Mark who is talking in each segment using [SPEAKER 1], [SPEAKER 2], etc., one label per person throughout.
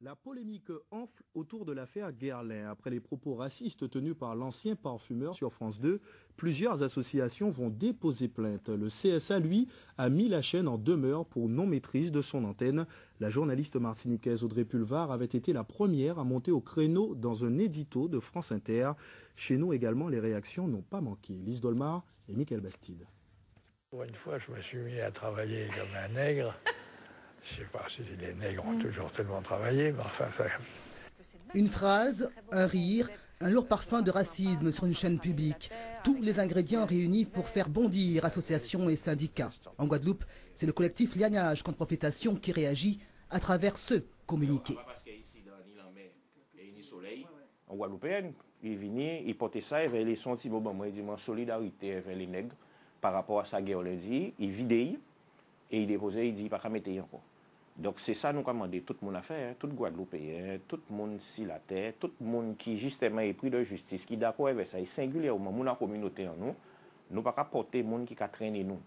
[SPEAKER 1] La polémique enfle autour de l'affaire Guerlain. Après les propos racistes tenus par l'ancien parfumeur sur France 2, plusieurs associations vont déposer plainte. Le CSA, lui, a mis la chaîne en demeure pour non-maîtrise de son antenne. La journaliste martiniquaise Audrey Pulvar avait été la première à monter au créneau dans un édito de France Inter. Chez nous également, les réactions n'ont pas manqué. Lise Dolmar et Mickaël Bastide.
[SPEAKER 2] Pour une fois, je me suis mis à travailler comme un nègre. Je ne sais pas si les nègres ont toujours tellement travaillé, mais enfin... Ça...
[SPEAKER 3] Une phrase, un rire, un lourd parfum de racisme sur une chaîne publique. Tous les ingrédients réunis pour faire bondir associations et syndicats. En Guadeloupe, c'est le collectif Lignage contre Profitation qui réagit à travers ce communiqué.
[SPEAKER 4] En Guadeloupéenne, il venait, il portait ça, il avait les sentiments, moi, il dit, solidarité avec les nègres par rapport à sa guerre lundi, il vidait et il déposait, il dit, pas qu'à mettre encore. Donc c'est ça nous commandons, tout le monde a fait, tout Guadeloupéen, tout le monde si la terre, tout le monde qui justement est pris de justice, qui est d'accord avec ça, et singulièrement, nous la communauté en nous, nous pas qu'à porter le monde qui a traîné nous.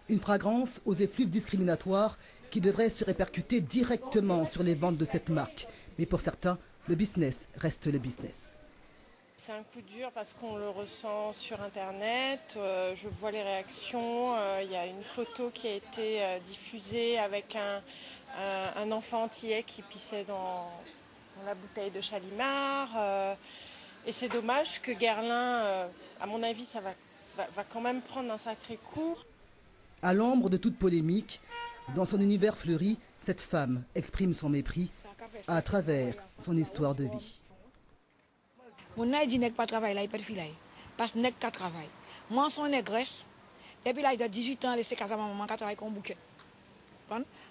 [SPEAKER 3] Une fragrance aux effluves discriminatoires qui devrait se répercuter directement sur les ventes de cette marque. Mais pour certains, le business reste le business.
[SPEAKER 5] C'est un coup dur parce qu'on le ressent sur Internet, je vois les réactions, il y a une photo qui a été diffusée avec un enfant antillais qui pissait dans la bouteille de Chalimard. Et c'est dommage que Guerlain, à mon avis, ça va quand même prendre un sacré coup.
[SPEAKER 3] À l'ombre de toute polémique, dans son univers fleuri, cette femme exprime son mépris à travers son histoire de vie.
[SPEAKER 6] Mon nègre dit nègre pas travail là, il pas de filet. Parce que nègre pas travail. Moi, son négresse, depuis là, il a 18 ans, laissé casa maman, qui travaille comme bouquet.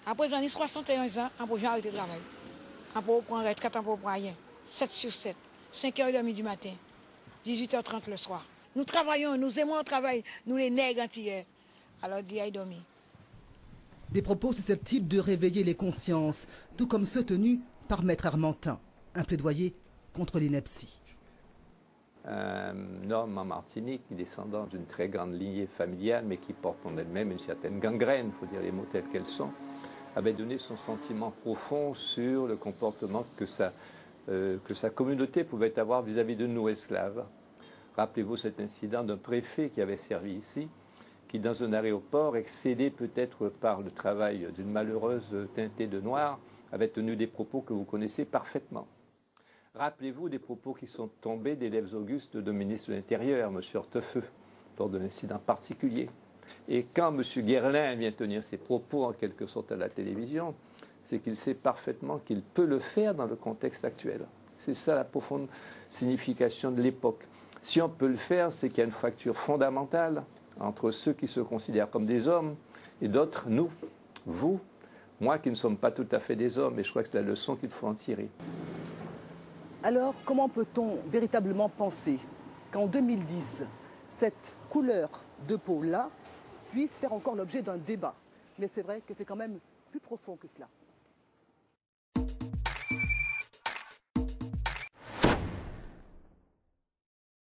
[SPEAKER 6] Après, j'en ai 61 ans, après, j'ai arrêté de travailler. Après, on prend 4 ans pour rien. 7 sur 7, 5h30 du matin, 18h30 le soir. Nous travaillons, nous aimons le travail, nous les nègres antillais. Alors, dis, aïe, dormi.
[SPEAKER 3] Des propos susceptibles de réveiller les consciences, tout comme ceux tenus par Maître Armentin. Un plaidoyer contre l'ineptie.
[SPEAKER 7] Un homme en Martinique, descendant d'une très grande lignée familiale, mais qui porte en elle-même une certaine gangrène, il faut dire les mots tels qu'elles sont, avait donné son sentiment profond sur le comportement que sa communauté pouvait avoir vis-à-vis de nous esclaves. Rappelez-vous cet incident d'un préfet qui avait servi ici, qui dans un aéroport, excédé peut-être par le travail d'une malheureuse teintée de noir, avait tenu des propos que vous connaissez parfaitement. Rappelez-vous des propos qui sont tombés des lèvres augustes de ministre de l'Intérieur, M. Hortefeux, lors d'un incident particulier. Et quand M. Guerlain vient tenir ses propos en quelque sorte à la télévision, c'est qu'il sait parfaitement qu'il peut le faire dans le contexte actuel. C'est ça la profonde signification de l'époque. Si on peut le faire, c'est qu'il y a une fracture fondamentale entre ceux qui se considèrent comme des hommes et d'autres, nous, vous, moi qui ne sommes pas tout à fait des hommes. Et je crois que c'est la leçon qu'il faut en tirer.
[SPEAKER 3] Alors, comment peut-on véritablement penser qu'en 2010, cette couleur de peau-là puisse faire encore l'objet d'un débat? Mais c'est vrai que c'est quand même plus profond que cela.